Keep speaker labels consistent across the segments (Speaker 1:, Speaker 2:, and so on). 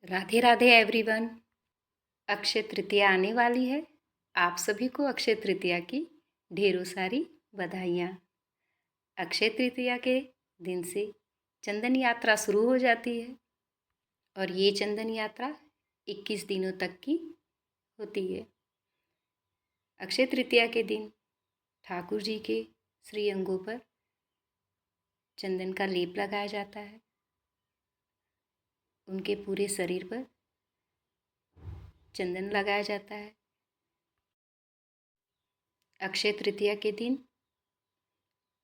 Speaker 1: Radhe Radhe everyone. Akshaya Tritiya आने वाली है। आप सभी को अक्षय तृतीया की ढेरों सारी बधाइयाँ। अक्षय तृतीया के दिन से चंदन यात्रा शुरू हो जाती है और ये चंदन यात्रा 21 दिनों तक की होती है। अक्षय तृतीया के दिन ठाकुर जी के श्री अंगों पर चंदन का लेप लगाया जाता है। उनके पूरे शरीर पर चंदन लगाया जाता है। अक्षय तृतीया के दिन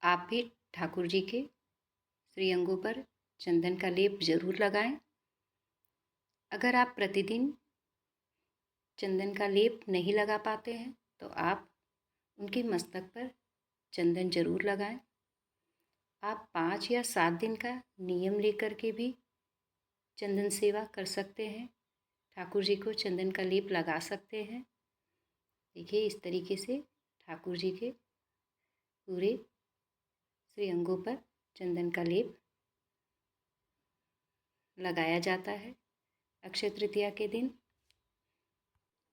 Speaker 1: आप भी ठाकुर जी के श्री अंगों पर चंदन का लेप जरूर लगाएं। अगर आप प्रतिदिन चंदन का लेप नहीं लगा पाते हैं तो आप उनके मस्तक पर चंदन जरूर लगाएं। आप 5 या 7 दिन का नियम लेकर के भी चंदन सेवा कर सकते हैं। ठाकुर जी को चंदन का लेप लगा सकते हैं। देखिए, इस तरीके से ठाकुर जी के पूरे श्री अंगों पर चंदन का लेप लगाया जाता है अक्षय तृतीया के दिन।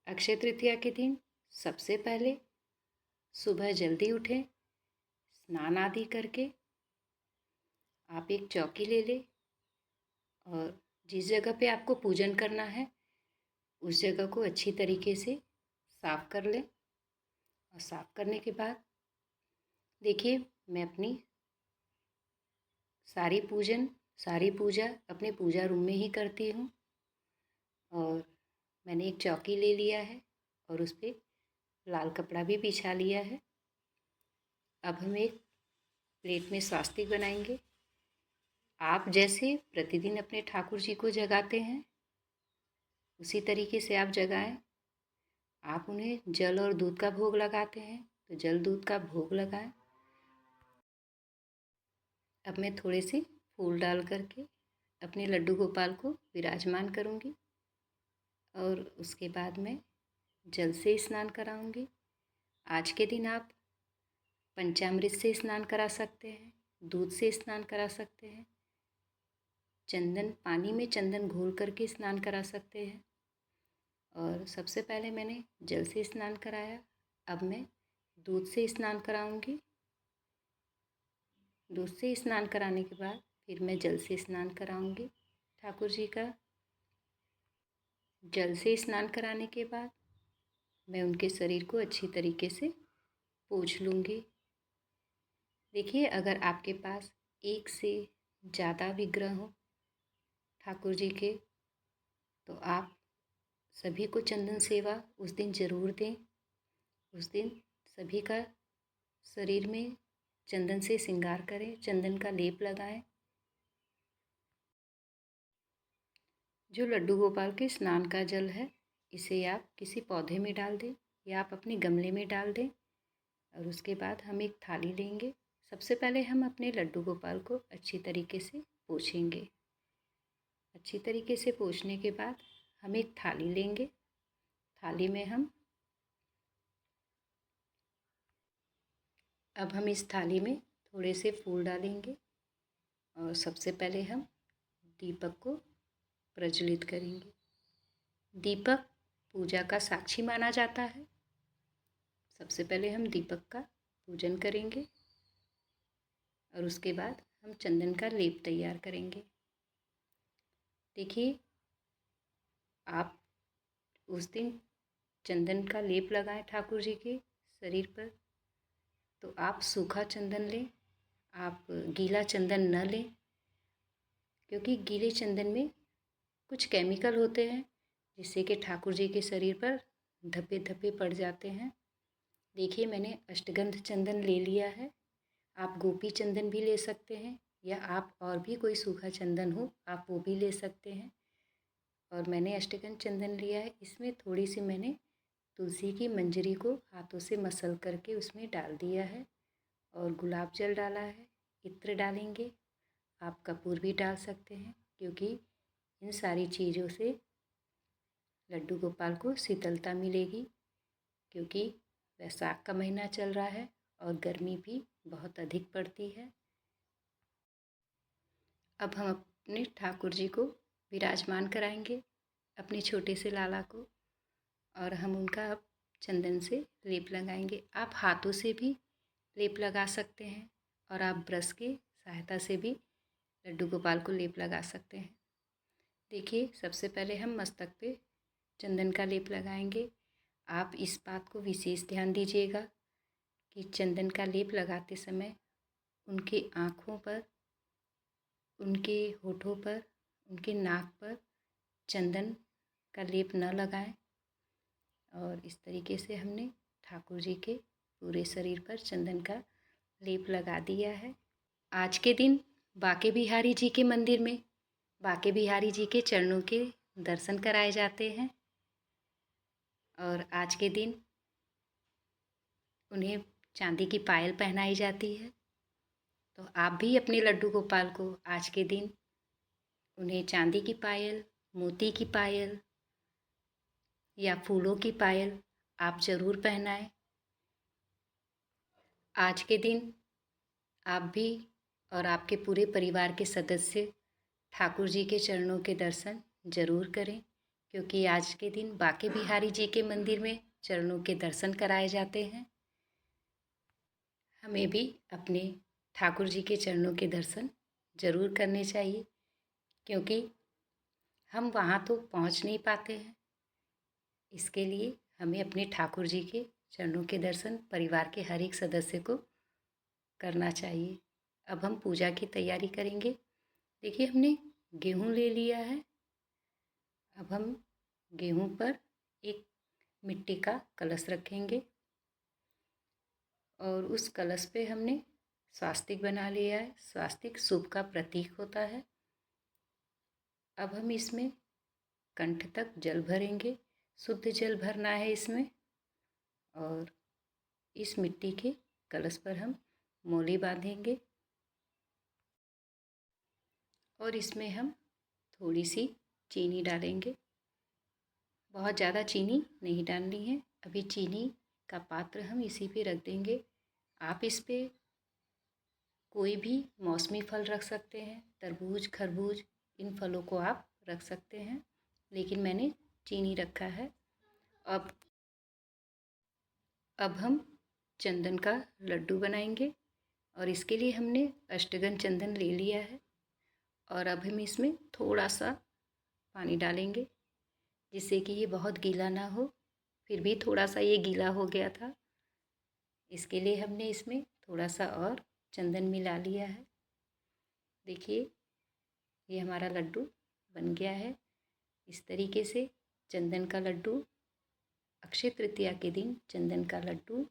Speaker 1: अक्षय तृतीया के दिन सबसे पहले सुबह जल्दी उठें, स्नान आदि करके आप एक चौकी ले लें और जिस जगह पे आपको पूजन करना है उस जगह को अच्छी तरीके से साफ कर लें। और साफ करने के बाद देखिए, मैं अपनी सारी पूजा अपने पूजा रूम में ही करती हूँ। और मैंने एक चौकी ले लिया है और उस पर लाल कपड़ा भी बिछा लिया है। अब हम एक प्लेट में स्वास्तिक बनाएंगे। आप जैसे प्रतिदिन अपने ठाकुर जी को जगाते हैं उसी तरीके से आप जगाएं। आप उन्हें जल और दूध का भोग लगाते हैं तो जल दूध का भोग लगाएं। अब मैं थोड़े से फूल डाल करके अपने लड्डू गोपाल को विराजमान करूंगी और उसके बाद मैं जल से स्नान कराऊंगी। आज के दिन आप पंचामृत से स्नान करा सकते हैं, दूध से स्नान करा सकते हैं, पानी में चंदन घोल करके स्नान करा सकते हैं। और सबसे पहले मैंने जल से स्नान कराया, अब मैं दूध से स्नान कराऊंगी। दूध से स्नान कराने के बाद फिर मैं जल से स्नान कराऊंगी ठाकुर जी का। जल से स्नान कराने के बाद मैं उनके शरीर को अच्छी तरीके से पोंछ लूँगी। देखिए, अगर आपके पास एक से ज़्यादा विग्रह हो ठाकुर जी के तो आप सभी को चंदन सेवा उस दिन ज़रूर दें। उस दिन सभी का शरीर में चंदन से श्रृंगार करें, चंदन का लेप लगाएं। जो लड्डू गोपाल के स्नान का जल है इसे आप किसी पौधे में डाल दें या आप अपने गमले में डाल दें। और उसके बाद हम एक थाली लेंगे। सबसे पहले हम अपने लड्डू गोपाल को अच्छी तरीके से पोंछेंगे। अच्छी तरीके से पोंछने के बाद हम एक थाली लेंगे। थाली में हम इस थाली में थोड़े से फूल डालेंगे और सबसे पहले हम दीपक को प्रज्वलित करेंगे। दीपक पूजा का साक्षी माना जाता है। सबसे पहले हम दीपक का पूजन करेंगे और उसके बाद हम चंदन का लेप तैयार करेंगे। देखिए, आप उस दिन चंदन का लेप लगाएं ठाकुर जी के शरीर पर तो आप सूखा चंदन लें, आप गीला चंदन न लें, क्योंकि गीले चंदन में कुछ केमिकल होते हैं जिससे कि ठाकुर जी के शरीर पर धब्बे धब्बे पड़ जाते हैं। देखिए, मैंने अष्टगंध चंदन ले लिया है। आप गोपी चंदन भी ले सकते हैं या आप और भी कोई सूखा चंदन हो आप वो भी ले सकते हैं। और मैंने अष्टगंध चंदन लिया है। इसमें थोड़ी सी मैंने तुलसी की मंजरी को हाथों से मसल करके उसमें डाल दिया है और गुलाब जल डाला है। इत्र डालेंगे, आप कपूर भी डाल सकते हैं, क्योंकि इन सारी चीज़ों से लड्डू गोपाल को शीतलता मिलेगी। क्योंकि वैशाख का महीना चल रहा है और गर्मी भी बहुत अधिक पड़ती है। अब हम अपने ठाकुर जी को विराजमान कराएंगे। अपने छोटे से लाला को, और हम उनका अब चंदन से लेप लगाएंगे। आप हाथों से भी लेप लगा सकते हैं और आप ब्रश की सहायता से भी लड्डू गोपाल को लेप लगा सकते हैं। देखिए, सबसे पहले हम मस्तक पे चंदन का लेप लगाएंगे। आप इस बात को विशेष ध्यान दीजिएगा कि चंदन का लेप लगाते समय उनके आँखों पर, उनके होठों पर, उनके नाक पर चंदन का लेप न लगाएं। और इस तरीके से हमने ठाकुर जी के पूरे शरीर पर चंदन का लेप लगा दिया है। आज के दिन बांके बिहारी जी के मंदिर में बांके बिहारी जी के चरणों के दर्शन कराए जाते हैं और आज के दिन उन्हें चांदी की पायल पहनाई जाती है। तो आप भी अपने लड्डू गोपाल को आज के दिन उन्हें चांदी की पायल, मोती की पायल या फूलों की पायल आप ज़रूर पहनाएं। आज के दिन आप भी और आपके पूरे परिवार के सदस्य ठाकुर जी के चरणों के दर्शन ज़रूर करें, क्योंकि आज के दिन बांके बिहारी जी के मंदिर में चरणों के दर्शन कराए जाते हैं। हमें भी अपने ठाकुर जी के चरणों के दर्शन ज़रूर करने चाहिए, क्योंकि हम वहाँ तो पहुँच नहीं पाते हैं। इसके लिए हमें अपने ठाकुर जी के चरणों के दर्शन परिवार के हर एक सदस्य को करना चाहिए। अब हम पूजा की तैयारी करेंगे। देखिए, हमने गेहूँ ले लिया है। अब हम गेहूँ पर एक मिट्टी का कलश रखेंगे और उस कलश पे हमने स्वास्तिक बना लिया है। स्वास्तिक शुभ का प्रतीक होता है। अब हम इसमें कंठ तक जल भरेंगे। शुद्ध जल भरना है इसमें। और इस मिट्टी के कलश पर हम मोली बांधेंगे और इसमें हम थोड़ी सी चीनी डालेंगे। बहुत ज़्यादा चीनी नहीं डालनी है। अभी चीनी का पात्र हम इसी पे रख देंगे। आप इस पे कोई भी मौसमी फल रख सकते हैं, तरबूज, खरबूज, इन फलों को आप रख सकते हैं, लेकिन मैंने चीनी रखा है। अब हम चंदन का लड्डू बनाएंगे और इसके लिए हमने अष्टगंध चंदन ले लिया है और अब हम इसमें थोड़ा सा पानी डालेंगे, जिससे कि ये बहुत गीला ना हो। फिर भी थोड़ा सा ये गीला हो गया था, इसके लिए हमने इसमें थोड़ा सा और चंदन मिला लिया है। देखिए, ये हमारा लड्डू बन गया है। इस तरीके से चंदन का लड्डू, अक्षय तृतीया के दिन चंदन का लड्डू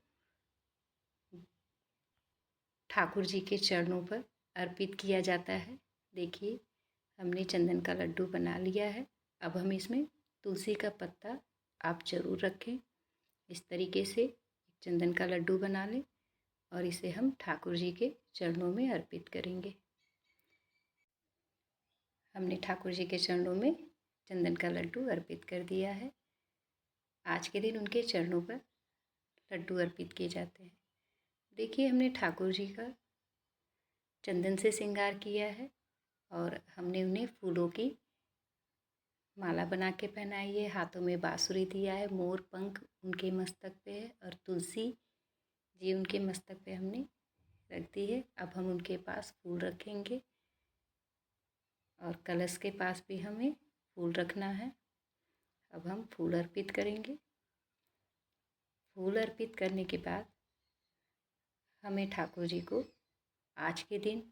Speaker 1: ठाकुर जी के चरणों पर अर्पित किया जाता है। देखिए, हमने चंदन का लड्डू बना लिया है। अब हम इसमें तुलसी का पत्ता आप ज़रूर रखें। इस तरीके से चंदन का लड्डू बना लें और इसे हम ठाकुर जी के चरणों में अर्पित करेंगे। हमने ठाकुर जी के चरणों में चंदन का लड्डू अर्पित कर दिया है। आज के दिन उनके चरणों पर लड्डू अर्पित किए जाते हैं। देखिए, हमने ठाकुर जी का चंदन से श्रृंगार किया है और हमने उन्हें फूलों की माला बना के पहनाई है। हाथों में बांसुरी दिया है। मोर पंख उनके मस्तक पे है और तुलसी जी उनके मस्तक पे हमने रख दी है। अब हम उनके पास फूल रखेंगे और कलश के पास भी हमें फूल रखना है। अब हम फूल अर्पित करेंगे। फूल अर्पित करने के बाद हमें ठाकुर जी को आज के दिन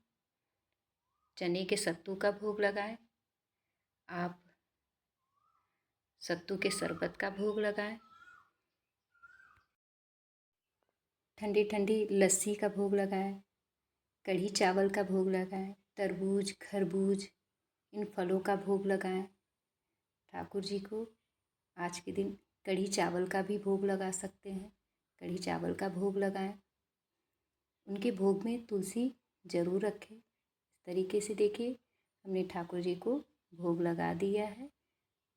Speaker 1: चने के सत्तू का भोग लगाएं। आप सत्तू के शरबत का भोग लगाएं। ठंडी ठंडी लस्सी का भोग लगाएं। कढ़ी चावल का भोग लगाएं। तरबूज, खरबूज, इन फलों का भोग लगाएं। ठाकुर जी को आज के दिन कढ़ी चावल का भी भोग लगा सकते हैं। कढ़ी चावल का भोग लगाएं। उनके भोग में तुलसी ज़रूर रखें। इस तरीके से देखिए, हमने ठाकुर जी को भोग लगा दिया है।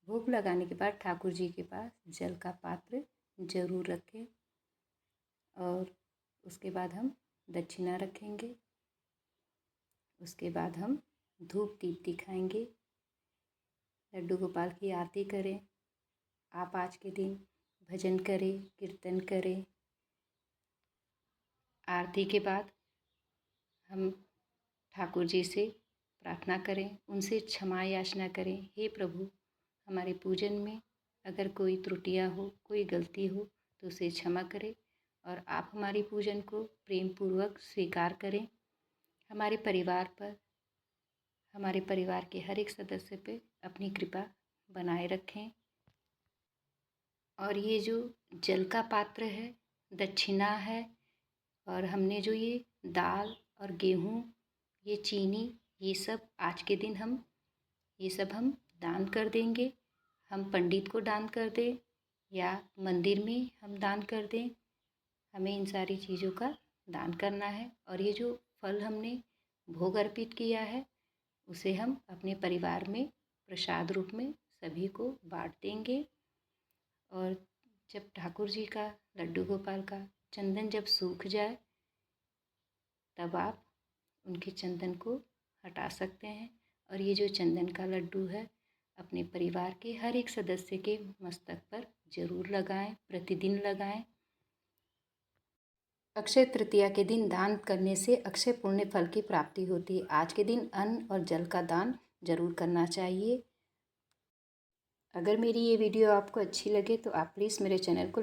Speaker 1: भोग लगाने के बाद ठाकुर जी के पास जल का पात्र ज़रूर रखें और उसके बाद हम दक्षिणा रखेंगे। उसके बाद हम धूप दीप दिखाएंगे। लड्डू गोपाल की आरती करें। आप आज के दिन भजन करें, कीर्तन करें। आरती के बाद हम ठाकुर जी से प्रार्थना करें, उनसे क्षमा याचना करें। हे प्रभु, हमारे पूजन में अगर कोई त्रुटियां हो, कोई गलती हो तो उसे क्षमा करें और आप हमारी पूजन को प्रेम पूर्वक स्वीकार करें। हमारे परिवार पर, हमारे परिवार के हर एक सदस्य पे अपनी कृपा बनाए रखें। और ये जो जल का पात्र है, दक्षिणा है, और हमने जो ये दाल और गेहूँ, ये चीनी, ये सब आज के दिन ये सब हम दान कर देंगे। हम पंडित को दान कर दें या मंदिर में हम दान कर दें। हमें इन सारी चीज़ों का दान करना है। और ये जो फल हमने भोग अर्पित किया है उसे हम अपने परिवार में प्रसाद रूप में सभी को बांट देंगे। और जब ठाकुर जी का, लड्डू गोपाल का चंदन जब सूख जाए तब आप उनके चंदन को हटा सकते हैं। और ये जो चंदन का लड्डू है अपने परिवार के हर एक सदस्य के मस्तक पर जरूर लगाएं, प्रतिदिन लगाएं। अक्षय तृतीया के दिन दान करने से अक्षय पुण्य फल की प्राप्ति होती है। आज के दिन अन्न और जल का दान जरूर करना चाहिए। अगर मेरी ये वीडियो आपको अच्छी लगे तो आप प्लीज़ मेरे चैनल को